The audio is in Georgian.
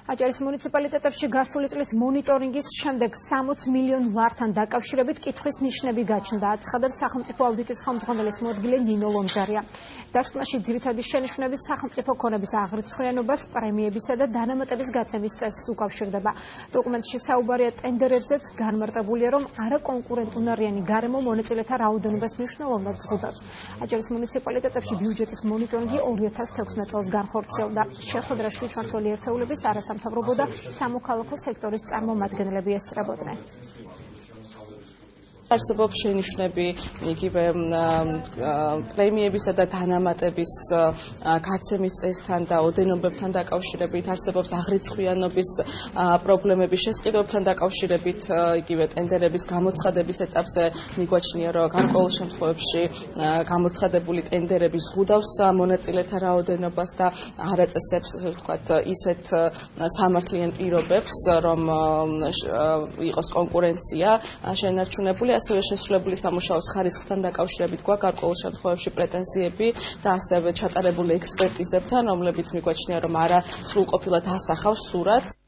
აჭარის მუნიციპალიტეტებში გასული წლის მონიტორინგის შემდეგ 60 მილიონ ლართან დაკავშირებით კითხვის ნიშნები გაჩნდა. აცხადებს სახელმწიფო აუდიტის ხელმძღვანელის მოადგილე ნინო ლომჟარია. დასკვნაში ძირითადი შენიშვნები სახელმწიფო ქონების აღრიცხვიანობას, პრემიებისა და დანამატების გაცემის წესს უკავშირდება. დოკუმენტში საუბარია ტენდერებზეც, განმარტებულია, რომ არაკონკურენტუნარიანი გარემო მონაწილეთა რაოდენობას მნიშვნელოვნად ზღუდავს. აჭარის მუნიციპალიტეტებში ბიუჯეტის მონიტორინგი 2016 წელს განხორციელდა. შეხვედრაში მმართველი ერთეულების არასამთავრობო და სამოქალაქო სექტორის წარმომადგენლები ესწრებოდნენ. არსებობს შენიშვნები იგივე პრემიებისა და დანამატების გაცემის წესთან და ოდენობებთან დაკავშირებით, არსებობს აღრიცხვიანობის პრობლემები შესყიდვებთან დაკავშირებით, იგივე ტენდერების გამოცხადების ეტაპზე მიგვაჩნია, რომ გარკვეულ შემთხვევებში გამოცხადებული ტენდერები ზღუდავს მონაწილეთა რაოდენობას და არ აწესებს, ვთქვათ, ისეთ სამართლიან პირობებს, რომ იყოს კონკურენცია შენარჩუნებული. ასევე შესრულებული სამუშაოს ხარისხთან დაკავშირებით გვაქვს გარკვეულ შემთხვევებში პრეტენზიები და ასევე ჩატარებული ექსპერტიზებთან, რომლებიც მიგვაჩნია, რომ არა სრულყოფილად ასახავს სურათს.